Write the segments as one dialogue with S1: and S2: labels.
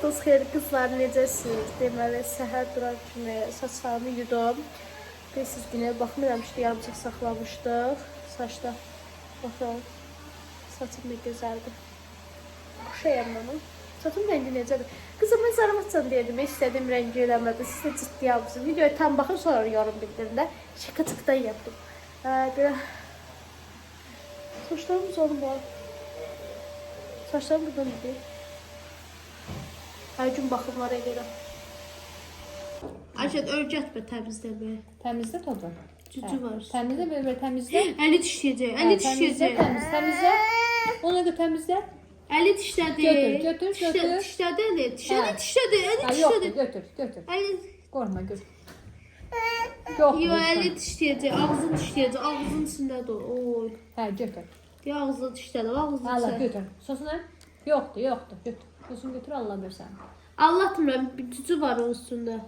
S1: vaxtınız xeyir qızlar, necəsiniz? Deməli, səhər duran kimi saçlarımı yudum. Siz günə baxmıramışdı, yarımçıq saxlamışdıq. Saçda, baxın, saçım ne gözəldir. Xoşayam onu. Saçım rəngi necədir? Qızım, mən zarafatcan deyirdim, istədiyim rəngi eləmədi. Siz də ciddi almışsınız. Videoya tam baxın, sonra yorum bildirin də. Şıqı-çıqdan yapdım. Belə saçlarım uzanım var. Saçlarım buradan idi. Hər gün baxımlara edirəm. Ayşət, örgətmə təmizləmə.
S2: Təmizlə topu.
S1: Cücü var.
S2: Təmizlə, belə təmizlə.
S1: Əli dişləyəcək, əli dişləyəcək.
S2: Təmizlə. Onu da təmizlə.
S1: Əli dişlədi.
S2: Götür.
S1: Dişlədi əli. Əli dişlədi, əli dişlədi.
S2: Götür.
S1: Əli...
S2: Qorma, götür.
S1: Yox, əli dişləyəcək, ağzını dişləyəcək, ağzının içindədir o. Oy.
S2: Hə, götür.
S1: Deyə ağzını dişlədi, ağzını
S2: Allah, götür. Sosuna? Yoxdur. Götür. Sosunu götür, Allah versən.
S1: Anlatmıram, bir cücü var onun üstündə.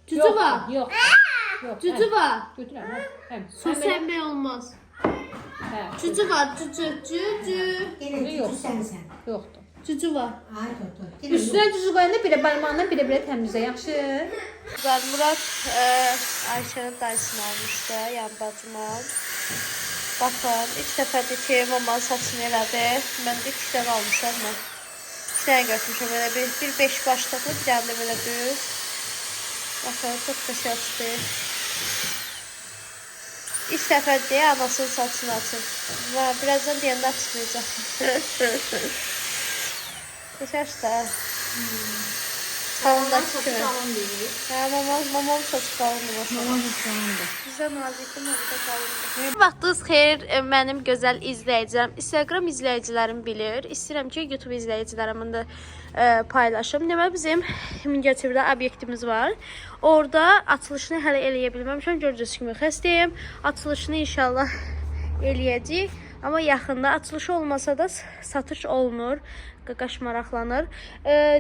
S1: Cücü var.
S2: Yox.
S1: Cücü var.
S2: Götürəm, həm.
S1: Sos əmmək olmaz.
S2: Hə.
S1: Cücü var, cücü.
S3: Yine
S2: Yox.
S3: sen.
S2: Yoxdur.
S1: Cücü var.
S3: Ay doktor.
S2: Üstünə cücü qoyanda bir barmağından bir təmizlə, yaxşı?
S1: Murat Ayşənin dayısını almışdı, yan bacıma. Baxın, ilk dəfədir ki, mamanın saçını elədi. Mən də 2 dənə almışam mən. 2 dənə götürmüşəm, elə bir 5 başlıqlı, bir dənə də belə düz. Baxın, çox qəşəngdir. İlk dəfədir anasının saçını açır. Birazdan deyəndə açmayacaq. Qəşəngdir də. Salondakı kimi. Hə, mamam saçı qalındır.
S2: Mamam qalındır.
S1: Bizdə nazikdir, orada qalındır. Vaxtınız xeyir, mənim gözəl izləyicilər. Instagram izləyicilərim bilir. İstəyirəm ki, YouTube izləyicilərimin də paylaşım. Deməli, bizim Mingəçevirdə obyektimiz var. Orada açılışını hələ eləyə bilməmişəm. Görəcəksiniz kimi xəstəyim. Açılışını inşallah eləyəcəyik. Amma yaxında açılışı olmasa da satış olunur. Qaqaş maraqlanır.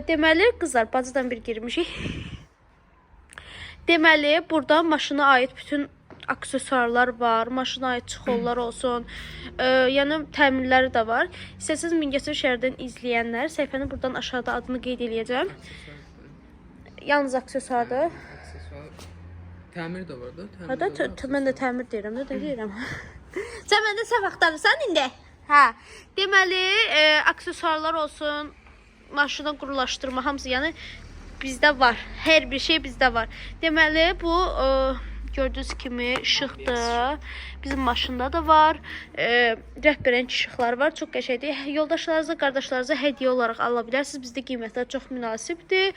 S1: Deməli, qızlar, bacıdan bir girmişik. Deməli, burada maşına aid bütün aksesuarlar var. Maşına aid çıxollar olsun. Yəni, təmirləri də var. İstəsəniz Mingəçevir şəhərdən izləyənlər, səhifəni buradan aşağıda adını qeyd edəcəm. Yalnız aksesuardır.
S4: Təmir də var da.
S1: Mən də təmir deyirəm, nə deyirəm. Sən məndə səhv axtarırsan indi? Hə. Deməli, aksesuarlar olsun, maşına qurulaşdırma, hamısı, yəni bizdə var. Hər bir şey bizdə var. Deməli, bu gördüyünüz kimi işıqdır. Bizim maşında da var. Rəhbərən işıqlar var. Çox qəşəngdir. Yoldaşlarınıza, qardaşlarınıza hədiyyə olaraq ala bilərsiniz. Bizdə qiymətlər çox münasibdir.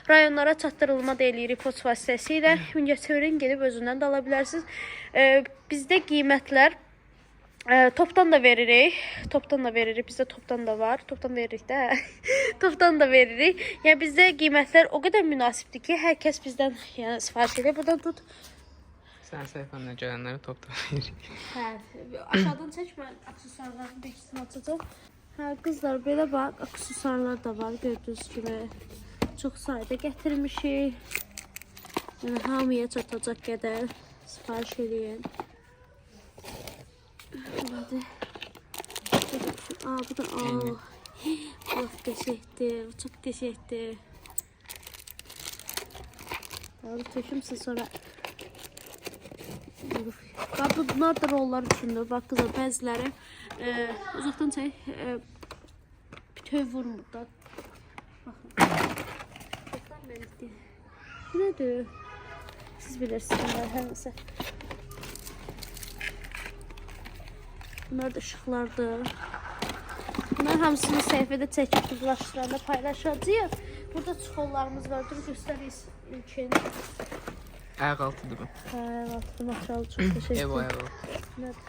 S1: Rayonlara çatdırılma da eləyirik poçt vasitəsilə. Mingəçevirin gedib özündən də ala bilərsiniz. Bizdə qiymətlər topdan da veririk. Bizdə topdan da var. Topdan veririk də. Topdan da veririk. Yəni bizdə qiymətlər o qədər münasibdir ki, hər kəs bizdən sifariş edir. Buradan tut.
S4: Sən səhifəmdən gələnləri topdan veririk.
S1: Hə, aşağıdan çək, mən aksesuarların birisini açacağım. Hə, qızlar, belə bax, aksesuarlar da var, gördüyünüz kimi. Çox sayda gətirmişik. Yəni, hamıya çatacaq qədər sifariş edin. Hadi. Bu da, çox qəşəkdir, çox qəşəkdir. Daha tökümsün sonra. Bunlar da rollar üçündür. Bax, qızlar, bəziləri uzaqdan çək, bütöv vurmur da. Baxın. Bu nədir? Siz bilirsiniz, hər nəsə. Bunlar da ışıqlardır. Bunlar hamısını səhifədə çəkib qızlaşdıranda paylaşacağıq. Burada çıxollarımız var. Dur, göstəriyiz ülkəni.
S4: Ayaq altıdır bu.
S1: Hə, ayaq altıdır. Materialı çox təşəkkür.
S4: Ev ayağı.
S1: Nədir?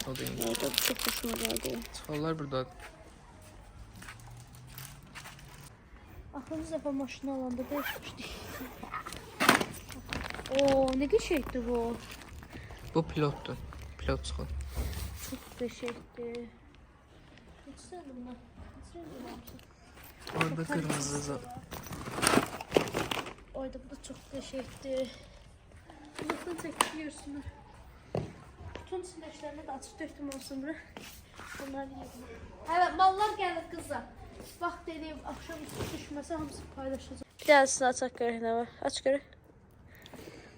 S4: O da indi.
S1: Orada çox xoşuma gəldi.
S4: Çıxollar buradadır.
S1: Axırıncı dəfə maşını alanda dəyişmişdik. Oo, nə qəşəngdir bu.
S4: Bu pilotdur. Pilot çıxol.
S1: Çox qəşəngdir. Neçə bunlar? Neçə eləmişəm?
S4: Orada qırmızı.
S1: Oyda bu da çox qəşəngdir. Uzaqdan çəkib görsünlər. Bütün sinəşlərini də açıq döktüm olsun bura. Bunlar yiyəlim. Evet, mallar gəlir qızlar. vaxt eləyib axşam düşməsə hamısı paylaşacaq. Bir dənisini açaq görək nə var. Aç görək.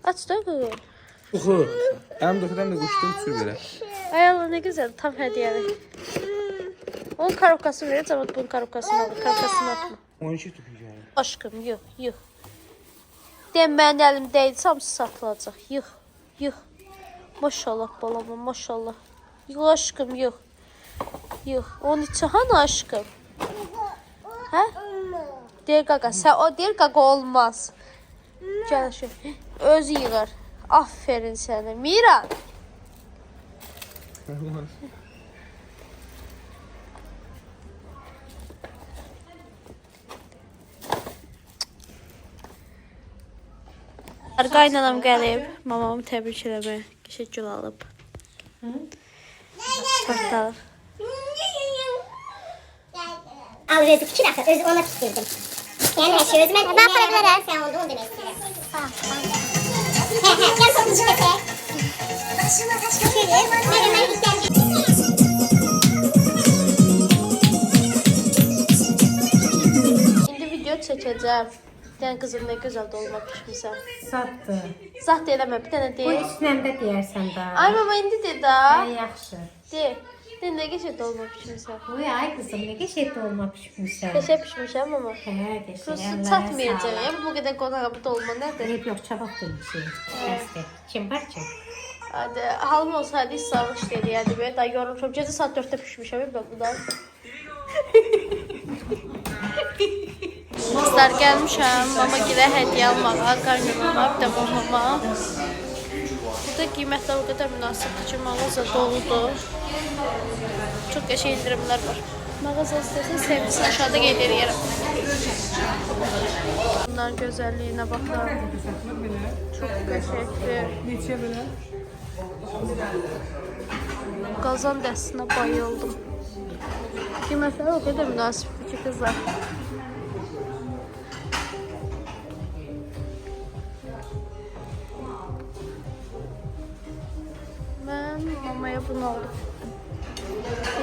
S1: Aç da bu.
S3: Oxu. Əm doktordan da quşdum sür belə.
S1: Ay Allah ne güzel tam hediyelik. Onun karokasını vereceğim ama bunun karokasını alır. Karokasını atma.
S3: 12 tutuyor yani.
S1: Aşkım yok yok. Dem ben elimdeydi hamısı satılacak. Yok yok. Maşallah balama maşallah. Yok aşkım yok. Yok. Onun içi hani aşkım? Ha? Deyir qaqa. Sen o deyir qaqa olmaz. Gel şu. Öz yığar. Aferin sana. Miran. Qaynanam gəlib, mamamı təbrik eləmək, qəşəng gül alıb. Tortlar.
S5: Al verdik 2 dəfə, özü ona pişirdim. Yəni hər şey özümə mən apara bilərəm. Sən onu demək istəyirəm. Gəl topucu gətir. Başına taş götürür. Mən
S1: İndi video çəkəcəm. Dən qızım nə gözəl dolma pişmirsən.
S2: Satdı.
S1: Zat eləmə, bir dənə
S2: Bu
S1: deyil.
S2: üstündən də deyərsən də.
S1: Ay mama indi de da.
S2: Ay yaxşı.
S1: De. De nə qəşəng dolma pişmirsən.
S2: Uy ay qızım nə qəşəng dolma pişirmisən.
S1: Qəşəng pişmirsən mama.
S2: Hə, qəşəng.
S1: Prosta çatmayacaq. Ya bu qədər qonağa bu dolma nədir?
S2: Hep yok çabuk da bir şey. Kəsdi. Kim var ki?
S1: Hadi halım olsaydı hiç sarmış deyirdi be. Daha yorulmuşam. Gecə saat 4-də pişmişəm bir bu da. Kızlar gəlmişəm. Mama gilə hədiyyə almağa, qaynanama, bir də mamama. Burada qiymətlər o qədər münasibdir ki, mağaza doludur. Çox qəşəng indirimlər var. Mağaza istəsən sevgisi aşağıda qeyd edirəm. Bunların gözəlliyinə baxın. Çox qəşəngdir.
S3: Neçə belə?
S1: Qazan dəstinə bayıldım. Qiymətlər o qədər münasibdir ki, qızlar. Mən mamaya bunu aldım.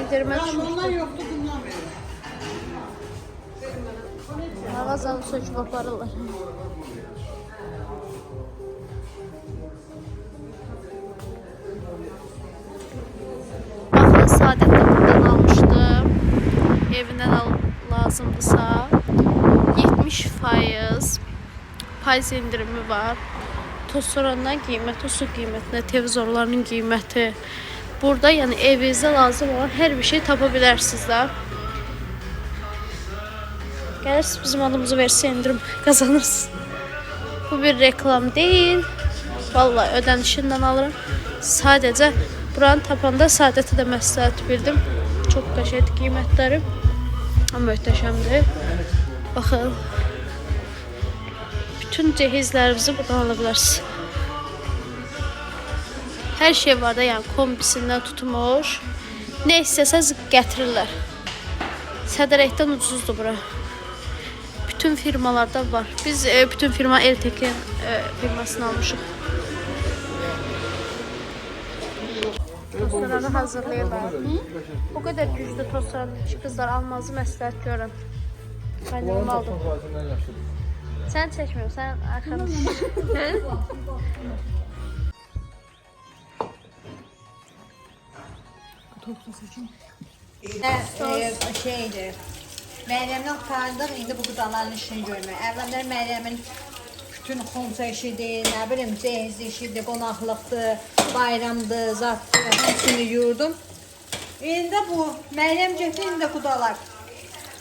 S1: İndirmə düşmüşdüm. Mağazanı söküb aparırlar. Baxın, Saadətdə buradan almışdım. Evindən lazımdırsa 70% payız indirimi var. Tostorandan qiyməti, su qiymətinə, televizorlarının qiyməti. Burada yəni evinizə lazım olan hər bir şey tapa bilərsiniz də. Gəlirsiniz bizim adımızı versə indirim qazanırsınız. Bu bir reklam deyil. Vallahi ödənişindən alırım. Sadəcə buranı tapanda Saadətə də məsləhət bildim. Çox qəşəngdir qiymətləri. Möhtəşəmdir. Baxın. Bütün cehizlərimizi buradan ala bilərsiniz. Hər şey var da, yəni kombisindən tutmuş. Nə istəsəz gətirirlər. Sədərəkdən ucuzdur bura. Bütün firmalarda var. Biz bütün firma Eltekin firmasını almışıq. Tostaranı hazırlayırlar. O qədər güclü tostaranı ki, qızlar almanızı məsləhət görürəm. Mən yorum aldım. Sən çəkmiyorum, sən arxanı.
S6: Şeydir. Meryem'den kurtardık, indi bu gıdaların işini görmüyor. Evlenler Meryem'in bütün xonça işidir, ne bileyim cehiz işidir, qonaqlıqdır, bayramdır, zatdır, hepsini yurdum. İndi bu Meryem getdi, indi qudalar.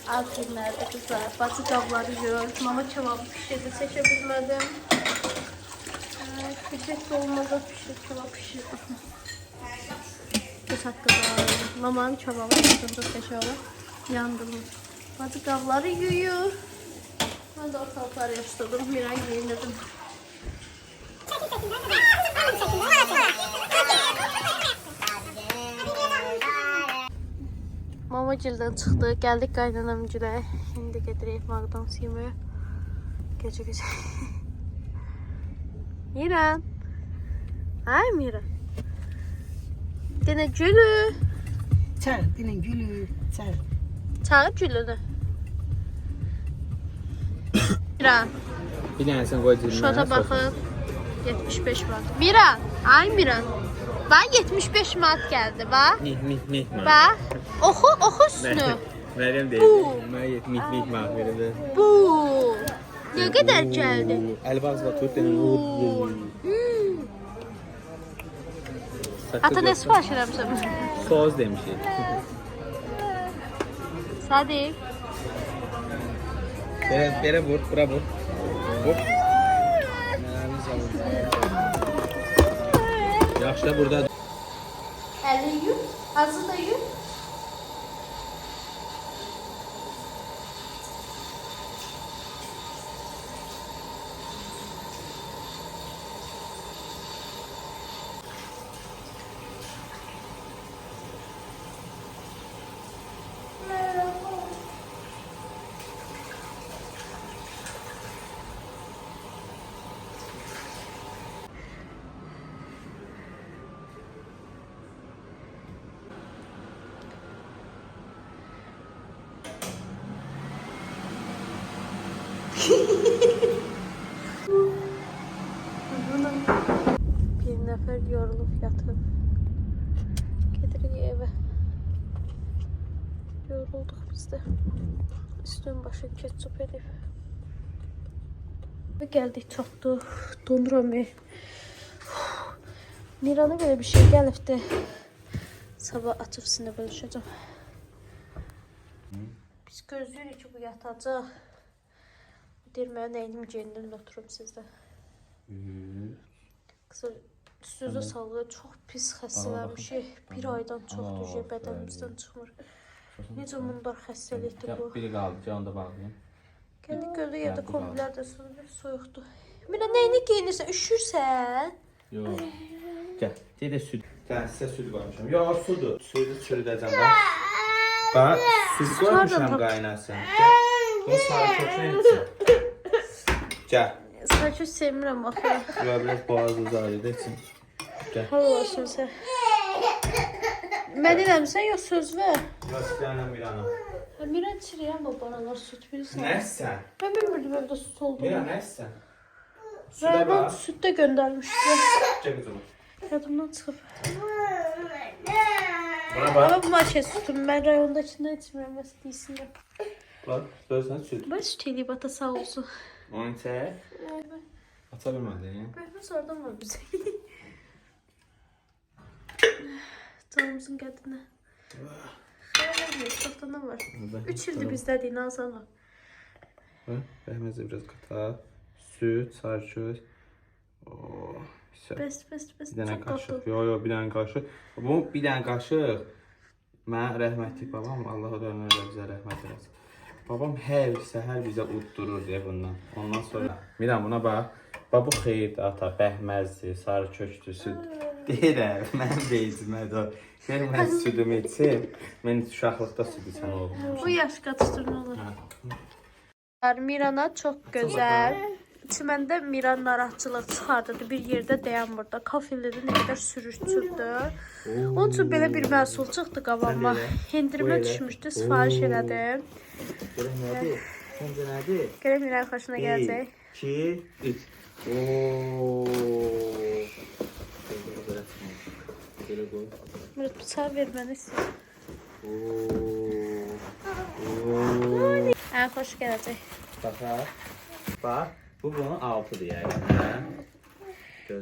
S1: Altınlarda kızlar, batı qabları yürür. Mama kebabı pişirdi, çəkə bilmədim. Küçük olmadı, pişir, kebab pişir. Kız haqqıda. Mamanın kebabı pişirdi, çəkələ. Yandım. Batı qabları yuyur. Ben de ortalıkları yaşladım, Miray giyinirdim. Mama gildən çıxdı, gəldik qaynanam gilə. İndi gedirik McDonald's yeməyə. Gecə. Miran. Ay Miran. Denə gülü.
S6: Çağır, dinin gülü, çağır.
S1: Çağır gülünü. Miran.
S3: Bir tanesini qoy cibinə.
S1: Şota baxın. 75 manat. Miran. Ay Miran. Bax 75 manat gəldi. Bax.
S3: Mih.
S1: Bax. Oxu üstünü.
S3: Məryəm deyir. Mən mih verirəm.
S1: Bu. Nə qədər gəldi?
S3: Əlbaz və tut denən.
S1: Ata nə sifariş eləmişəm?
S3: Soğuz demişik.
S1: Sadiq.
S3: Belə vur, bura vur. Vur. Yaxşı da burada.
S1: Əlini yut. Ağzını da yut. Bir nəfər yorulub yatıb. Gedirik evə. Yorulduq biz də. Üstün başın ketçup edib. Və gəldik, çatdıq. Donuram. Mirana belə bir şey gəlibdi. Sabah açıb sizinlə bölüşəcəm. Biz gözləyirik ki, bu yatacaq. Deyir, mən nəyim genindən oturum sizdə. Qısa üstünüzə sağlığı çox pis xəstələnmişik. Bir aydan çoxdur bədənimizdən çıxmır. Necə mundar xəstəlikdir bu.
S3: Biri qaldı, canı da bağlayayım.
S1: Gəldik gördük yerdə kombilər də soyuqdur. Mina nəyini geyinirsən? Üşürsən?
S3: Yox. Gəl, deyə süd. Gəl, sizə süd qoymuşam. Yox, sudur. Suyu çürüdəcəm bax. Bax, süd qoymuşam qaynasın. Gəl, bunu sarı kökünə etsin. Gəl.
S1: Saçı sevmirəm axı.
S3: Yox, biraz boğaz uzarıda etsin. Gəl.
S1: Hal olsun sən. Mən eləmsən, yox söz ver.
S3: Yox, istəyənəm Mirana.
S1: Miran içirir amma banalar süt bilirsən.
S3: Nəsən?
S1: Mən bilmirdim evdə süt olduğunu.
S3: Miran, nəsən?
S1: Rayman süt də göndərmişdi.
S3: Gəl qızım.
S1: Yadımdan çıxıb.
S3: Buna bax.
S1: Ama bu maşe sütüm. Ben rayondakinden içmiyorum. Nasıl değilsin ya.
S3: Bax, görsən süd.
S1: Ben süt eləyib ata sağ olsun.
S3: Onu çək. Aça bilmədin.
S1: Ben sonradan var bize. Canımızın qədinə. Xeyirlər çoxdan da var. 3 ildir bizdədir, Nazanla.
S3: Bəhməzə biraz qatar. Süd, sarıköz.
S1: Bəs.
S3: Bir dənə qaşıq. Yox, bir dənə qaşıq. Bu bir dənə qaşıq. Mən rəhmətli babam, Allah da ömür bizə rəhmət eləsin. Babam hər səhər bizə uddurur deyə bundan. Ondan sonra Miran buna bax. Bax bu xeyirdir ata, bəhməzdir, sarıköçdür, süd. Deyirəm, mən deyilmədi o. Gəl mən südümü içim. Mən uşaqlıqda süd içən oğlum.
S1: Bu yaş qatışdırma olur. Mirana çox gözəl. Çiməndə Miran narahatçılıq çıxardırdı. Bir yerdə dayanmırdı. Kafelidə nə qədər sürüşdürdü. Onun üçün belə bir məhsul çıxdı qabağıma. Hendirimə düşmüşdü, sifariş elədim.
S3: Görək nədir? Səncə nədir?
S1: Gələk Miran xoşuna gələcək.
S3: 2, 3. Ooo. Belə qoy.
S1: Murat bıçağı ver mənə istəyir.
S3: Ooo.
S1: Ən xoş gələcək.
S3: Baxar. Bax, bu bunun altıdır yəni.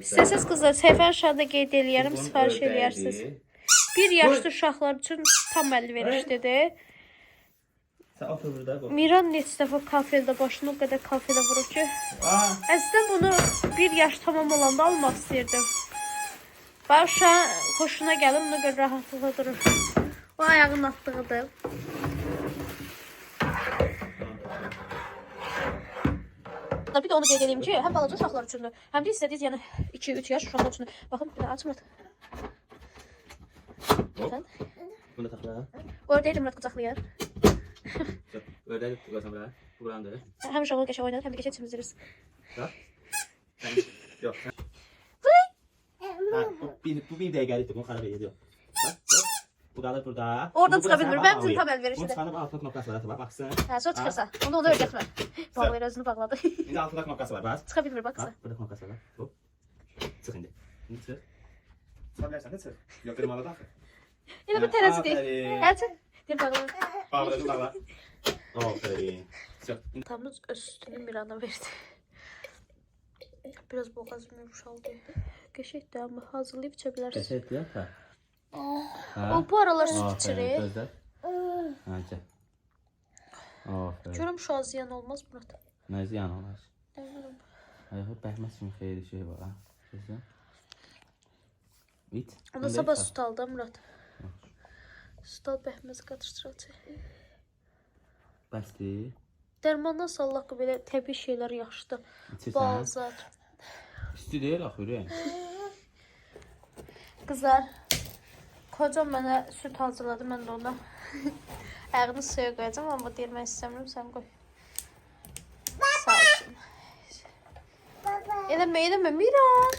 S1: İstəsiz qızlar, səhifə aşağıda qeyd eləyərəm, sifariş eləyərsiniz. 1 yaşlı uşaqlar üçün tam əlverişlidir.
S3: Sən otur burada qoy.
S1: Miran neçə dəfə kafeldə başını o qədər kafelə vurur ki. Əslində bunu 1 yaş tamam olanda almaq istəyirdim. Bax uşağın xoşuna gəlir, ona görə rahatlıqla durur. O ayağının atdığıdır. Bir də onu qeyd edeyim ki, həm balaca uşaqlar üçündür, həm də istədiniz yəni 2-3 yaş uşaqlar üçündür. Baxın, bir də açmır.
S3: Bunu da taxla.
S1: Orada Murat qucaqlayır.
S3: Ördək qoysan bura. Bu burandır.
S1: Həm uşaqlar qəşəng oynayır, həm də qəşəng çimdirir.
S3: Yox. Bu bir dəqiqəlikdir, bunu xarab ediyor. Bu qalır burada.
S1: Oradan
S3: Bu
S1: çıxa
S3: da
S1: bilmir.
S3: sənə
S1: Mənim
S3: bax,
S1: üçün tam
S3: alıyor. Bunu
S1: əlverişlidir.
S3: çıxarıb altına knopkası var, ata, baxsın.
S1: Hə, sonra çıxırsa. Onu öyrətmə. Bağlayır, özünü bağladı.
S3: İndi altında knopkası var, bax.
S1: Çıxa bilmir, bax.
S3: Bax, burada knopkası var. Hop. Çıx indi. İndi çıx. Çıxa bilərsən də çıx. Yox, qırmalı da axı.
S1: Elə bu tərəzi deyil.
S3: Aferin.
S1: Hə, çıx. Deyir bağla.
S3: Bağladı, bağla. Aferin. Çıx.
S1: Tamız öz sütünü Mirana verdi. Biraz boğazım yumuşaldı. Qəşəkdir, amma hazırlayıb içə bilərsən.
S3: Qəşəkdir, ata.
S1: O bu aralar süt içirir.
S3: Gözlə. Hə, gəl. Aferin.
S1: Görüm şu an ziyan olmaz Murat.
S3: Nə ziyan olar?
S1: Bilmirəm.
S3: Ayağı bəhməz kimi xeyli şey var, ha. Gözlə. İç.
S1: Onda sabah süt aldı ha, Murat. Süt al bəhməz qatışdıracaq.
S3: Bəsdir.
S1: Dərmandan sallaq ki, belə təbii şeylər yaxşıdır.
S3: İçirsən.
S1: Balzar.
S3: İsti deyil axı, ürəyim.
S1: Qızlar, kocam mənə süt hazırladı, mən də ona ayağını suya qoyacam, amma deyirmək istəmirəm, sən qoy. Sağ olsun. Eləmə, Miran.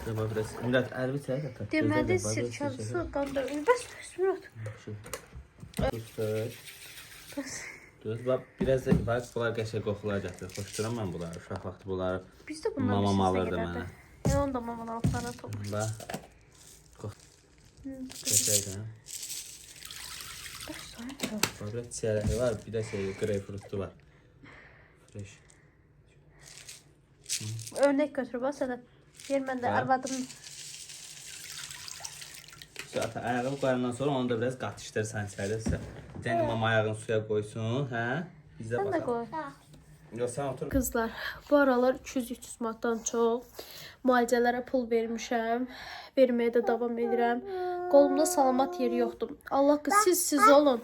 S3: Dəbə biraz. Mürad, əlbi çək ata.
S1: Deməli, sirkəli su qandırır. Bəs, Murat.
S3: Dur. Dur, bax, biraz da bax, bunlar qəşəng qoxular gətirir. Xoşduram mən bunları, uşaq vaxtı bunları.
S1: Biz də bundan
S3: Mamam
S1: bir
S3: alırdı
S1: sizə
S3: mənə.
S1: gedərdi. Onu da maman altlarına toplayır.
S3: Bax. Qəşəngdir, hə? Bax, biraz çiyələyi var, bir də şey, greyfrutu var. Fresh.
S1: Örnek götür bax sənə. Yer mən də
S3: Hə?
S1: arvadım.
S3: Şu ata ayağı qoyandan sonra onu da biraz qatışdırsan içərisə. Sən mama ayağını suya qoysun, hə? Bizə
S1: Sən də
S3: baxaq.
S1: qoy.
S3: Yox, sən otur.
S1: Qızlar, bu aralar 200-300 manatdan çox müalicələrə pul vermişəm. Verməyə də davam edirəm. Qolumda salamat yeri yoxdur. Allah ki, siz olun.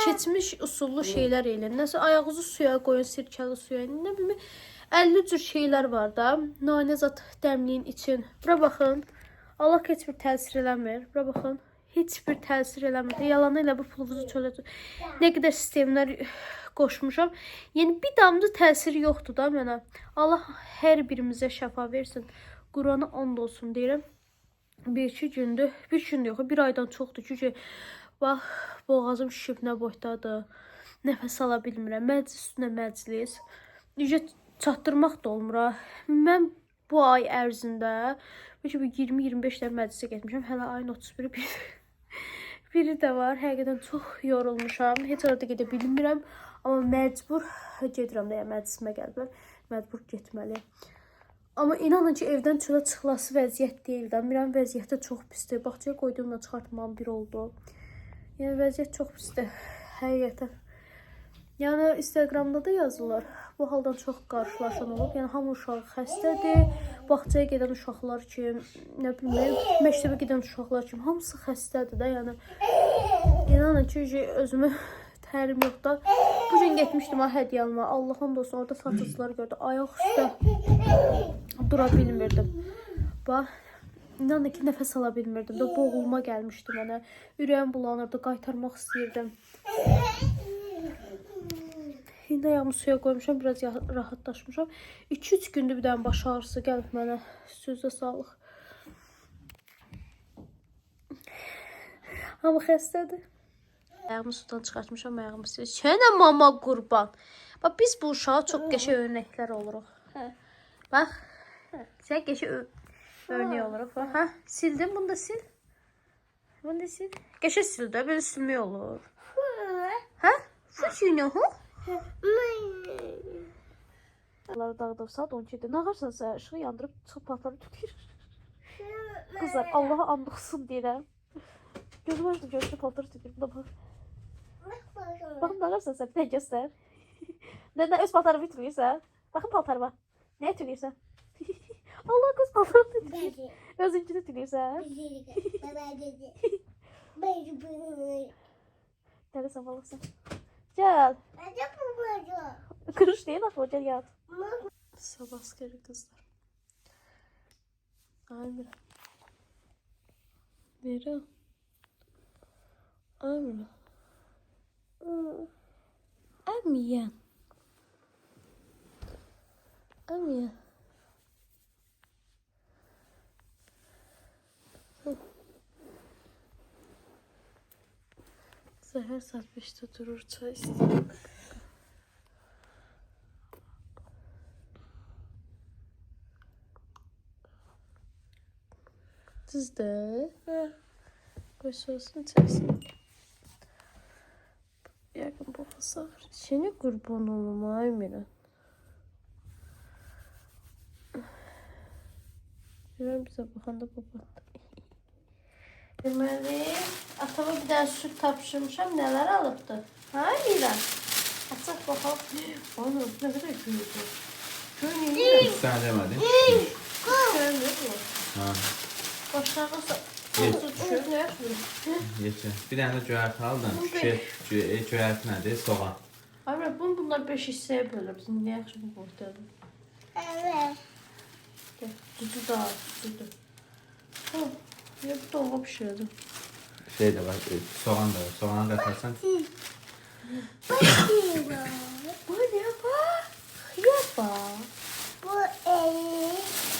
S1: Keçmiş usullu şeylər eləyin. Nəsə ayağınızı suya qoyun, sirkəli suya. Nə bilim, 50 cür şeylər var da. Nanə zat dəmliyin için. Bura baxın. Allah heç bir təsir eləmir. Bura baxın. Heç bir təsir eləmir. Yalanı ilə bu pulunuzu çölə. Nə qədər sistemlər qoşmuşam. Yəni bir damcı təsiri yoxdur da mənə. Allah hər birimizə şəfa versin. Qurana and olsun deyirəm. Bir-iki gündür, bir gün yox, bir aydan çoxdur ki, bax, boğazım şişib nə boydadır. Nəfəs ala bilmirəm. Məclis üstünə məclis. Necə çatdırmaq da olmur ha. Mən bu ay ərzində 20-25 dəfə məclisə getmişəm. Hələ ayın 31-i biri də var. Həqiqətən çox yorulmuşam. Heç orada gedə bilmirəm. Amma məcbur gedirəm də, yəni məclisimə gəliblər. Məcbur getməliyəm. Amma inanın ki, evdən çölə çıxılası vəziyyət deyil də. Miran vəziyyəti çox pisdir. Bağçaya qoyduğumla çıxartmam bir oldu. Yəni vəziyyət çox pisdir. Həqiqətən. Yəni Instagramda da yazırlar. Bu haldan çox qarşılaşan olub. Yəni hamı uşağı xəstədir. Bağçaya gedən uşaqlar kim, nə bilmirəm, məktəbə gedən uşaqlar kim, hamısı xəstədir də. Yəni inanın ki, özümü tərim yoxdur. Bu gün getmişdim ha hədiyyə almağa. Allahım olsun, orada satıcılar gördü. Ayaq üstə dura bilmirdim. Bax, inanın ki, nəfəs ala bilmirdim. Da boğulma gəlmişdi mənə. Ürəyim bulanırdı, qaytarmaq istəyirdim. İndi ayağımı suya qoymuşam, biraz rahatlaşmışam. 2-3 gündür bir dənə baş ağrısı gəlib mənə. Sözə sağlıq. Amma xəstədir. Ayağımı sudan çıxartmışam, ayağımı silib. Sənə mama qurban. Bax, biz bu uşağa çox qəşəng örnəklər oluruq. Bax, sən qəşəng örnək oluruq. Hə, sildim, bunu da sil. Bunu da sil. Qəşəng sil də, belə silmək olur. Hə? Fıçını, hə? Bunları dağıdıb saat 12-də. Nə ağarsan sən? Işığı yandırıb çıxıb patları tükür. Qızlar, Allaha and olsun deyirəm. Gözüm açdı, gözümü patları tükür. Buna bax. Baxın, nə ağarsan sən? Bir də göstər. Nə öz paltarımı tükürsən? Baxın paltarıma. Nəyə tükürsən? Allah, göz paltarımı tükür. Özünkünü tükürsən. Dəlisən balasın. Gel. Kırış değil akı, gel yat. Sabah askeri kızlar. Amira. Mira. Amira. Amiye. Amiye. Səhər saat 5-də durur, çay istəyir. Düzdür. Qoy soğusun, çəksin. Yəqin bu xısar. Seni qurban olum, ay Miran. Miran bizə baxanda babandı. Deməli, atama bir dənə süt tapşırmışam, nələr alıbdı? Ha, Miran? Açıq baxaq. Ana, nə qədər gülüdür. Gör, Miran.
S3: Sən demədin.
S1: Görmür mü?
S3: Ha.
S1: Başlarına tozu düşür, nə yapmır?
S3: Yeçə. Bir dənə də göyərti aldım. Göyərti nədir? Soğan.
S1: Ay, bunlar 5 hissəyə bölür. Bizim nə yaxşı bu boydadır.
S5: Evet.
S1: Dudu da az, dudu. Ha, ya bu dolma pişirdim.
S3: Şey də var, soğan da var. Soğanı qatarsan.
S1: Bu ne bak? Yapa.
S5: Bu el.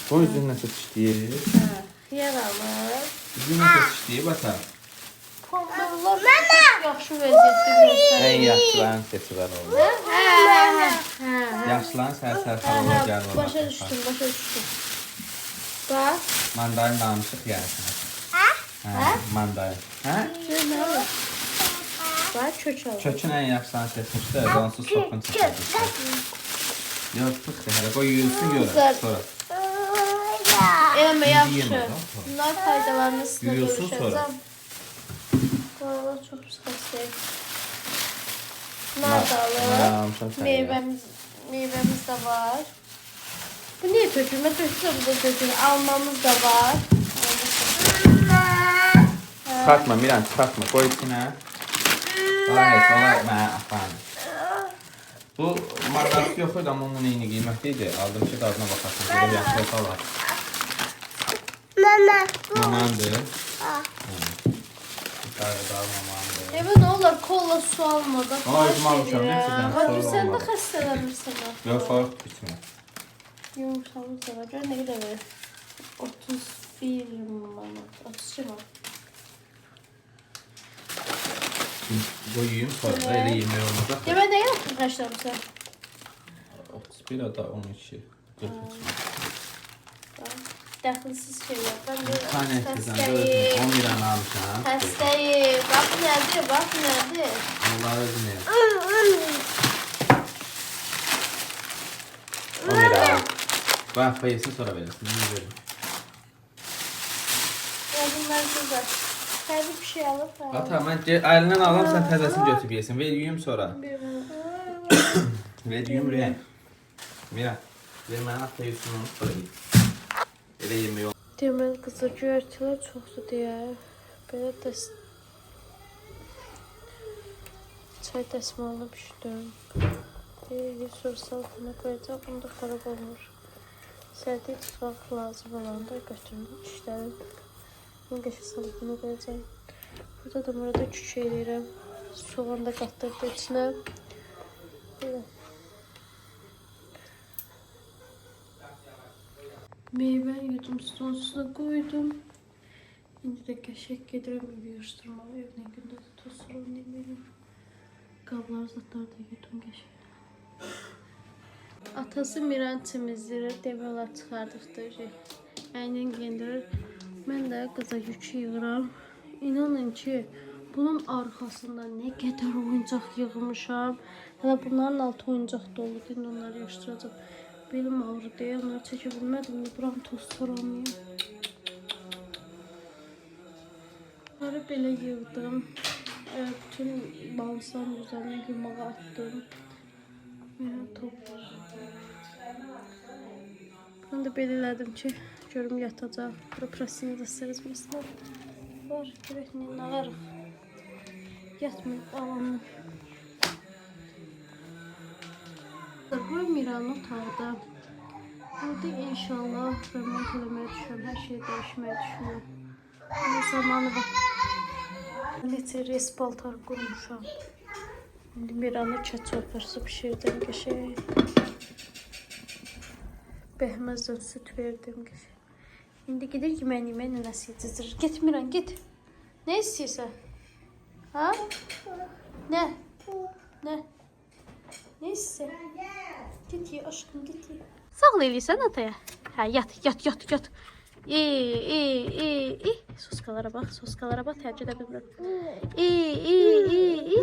S3: Bu üzüm nəsə çişləyir.
S1: Ha, xiyar alır.
S3: Üzüm nəsə çişləyir, bata.
S1: Pomidorlar çok yaxşı vəziyyətdə görsən.
S3: Ən yaxşıların seçilir olur.
S1: Hə.
S3: Yaşlıların sər-sərxan olur, gəl olur.
S1: Başa düşdüm, başa düşdüm. Bax.
S3: Mandarin danışıq yersin. Hə? Mandarin. Hə?
S1: Nə olur? Bax, kök alır.
S3: Kökün ən yaxşılarını seçmişdir, onsuz sopun çəkəcəkdir. Yox, çıxdı, hələ qoy yuyulsun görək, sonra.
S1: Eləmə, yaxşı.
S3: Yiyemə,
S1: Bunlar faydalarını sizə
S3: Yuyulsun sonra.
S1: görüşəcəm. Buralar çox pis xəstəyik. Nar da alır. Meyvəmiz də var. Bu niyə tökülmə? Tökülmə, bu da tökülmə. Almamız da var.
S3: Çıxartma, Miran, çıxartma, qoy içinə. Olay, mənə aparın. Bu marqası yox idi, amma onun eyni qiymətli idi. Aldım ki, dadına baxarsın, burada yaxşı olsa var.
S5: Mama.
S3: Mamandır. Qarıda mamandır.
S1: Evə nə olar? Kolla su almadı.
S3: Ay, özüm almışam, neyse,
S1: Hadi
S3: sorun
S1: sən də
S3: olmadı.
S1: xəstələnirsən.
S3: Yox, soğuk içmə.
S1: Yumurtamız da var. Gör nə qədər verir? 31 manat. 32 manat.
S3: Qoyuyum, sonra da elə yemək olmayacaq.
S1: Demək nə qədər xərcləmirsən?
S3: 31 ya da 12. 43.
S1: Dəxilsiz şeylər. Mən də
S3: Tane etsən,
S1: xəstəyim.
S3: 10 liranı almışam.
S1: Xəstəyim. Bax bu nədir? Bax bu nədir?
S3: Allah özünü elə. 10 lira al. Bax, payısını sonra verirsin. Bunu verin.
S1: Ya bunlar güzel. Fərdi bir şey alıb.
S3: Ata, mən əlindən alam, sən təzəsini götürüb yesin. Ver yuyum sonra. Ver yuyum, Rüyən. Mira, ver mənə ata yusun onu sonra yiyim. Elə yemək olmaz.
S1: Deməli qızlar, göyərtilər çoxdur deyə. Belə çay dəsmalı pişdim. Bir sorsal buna qoyacaq, bunu da xarab olmur. Sərdi tutmaq lazım olanda götürüm, işlərim. Bunu qəşə salıb buna qoyacaq. Burada da burada küçük eləyirəm. Soğan da qatdırdı içinə. Belə. Meyvə yudum stolun üstünə qoydum. İndi də qəşək gedirəm evi yığışdırmağa. Evdən gündə də toz soğan yeməyə. Qablar zatları da yudum qəşək. Atası Miran temizləyir, demək olar çıxardıqdır. Əynin giyindirir. Mən də qıza yük yığıram. İnanın ki, bunun arxasında nə qədər oyuncaq yığmışam. Hələ bunların altı oyuncaq doludur. İndi onları yığışdıracam. Belim ağrı deyə onları çəkə bilmədim. Buram toz soramayım. Bunları belə yığdım. Bütün balıqların üzərinə yumağa atdım. Toplar. Ben de belə elədim ki, görüm yatacaq. Prosini də sırızmasına var. Görək nə ağarıq. Yatmayıb alanı. Qoy Miranın otaqda. Burada inşallah remont eləməyə düşürəm. Hər şey dəyişməyə düşünürəm. Amma zamanı var. Neçə res paltar qurmuşam. İndi Miranı ketçaplarsı pişirdim qəşəng. Bəhməzdən süt verdim qəşəng. İndi gedir yemək nənəsi yetizdirir. Get Miran, get. Nə istəyirsən? Ha? Ne? Ne? Neyse. Git ye aşkım git ye. Sağ ol eləyirsən ataya. Hə yat. İyi. Soskalara bak tercih edə bilmirəm. İyi.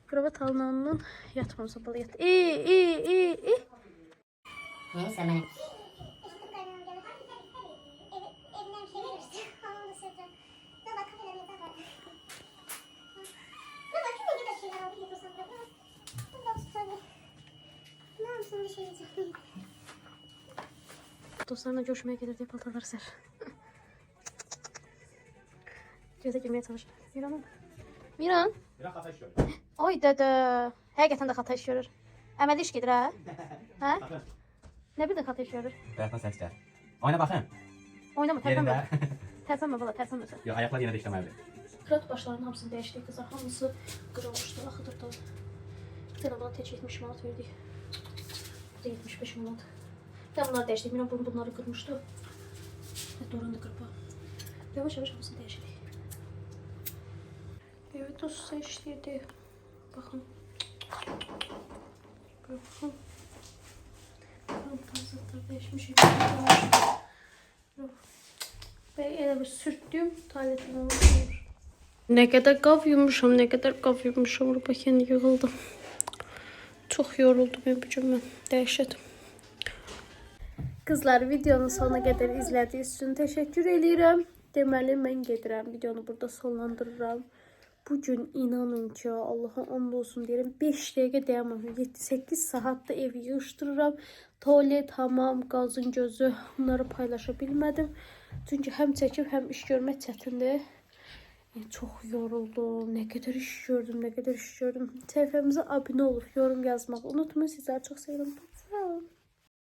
S1: Kravat alınandan yatmamsa bala yat. İyi.
S5: Neyse ben.
S1: Dostlarla görüşmeye gelir diye paltarları ser. Göze girmeye çalış. Miran.
S3: Biraz xata işiyor.
S1: Oy dədə. Həqiqətən də xata iş görür. Əməli iş gedir hə? Hə? Nə bilirsən xata iş görür?
S3: Bayaqdan səs gəlir. Oyna baxın.
S1: Oynama, tərpənmə.
S3: Yerində.
S1: Tərpənmə bala, tərpənmə sən.
S3: Yox, ayaqlar yenə də işləməlidir.
S1: Kırat başlarının hamısını dəyişdik kızlar. Hamısı qırılmışdı, axıdırdı. Bir tane bana tək 70 manat verdik. Bu da 75 manat. Bir bunları dəyişdik. Miran bunları qırmışdı. Hətta oranı da qırpa. Yavaş hamısını dəyişdik. Evet o seçtirdi. Bakın. Bakın. Fantazyalar değişmiş. Ve ele bir sürttüm. Taletim olmuş. Ne kadar qav yumuşam, ne kadar qav yumuşam. Bakın yığıldım. Çok yoruldum ben bu gün. Dəhşət. Kızlar videonun sonuna kadar izlediğiniz için teşekkür ederim. Deməli mən gedirəm. Videonu burada sonlandırıram. Bugün inanın ki Allah'a and olsun deyirəm 5 dəqiqə dayanmam. 7-8 saatda evi yığışdırıram. Tualet, hamam, qazın gözü bunları paylaşa bilmədim. Çünki həm çəkib həm iş görmək çətindir. Çox yoruldum. Nə qədər iş gördüm. Səhifəmizə abunə olub yorum yazmağı unutmayın. Sizləri çox sevirəm. Sağ olun.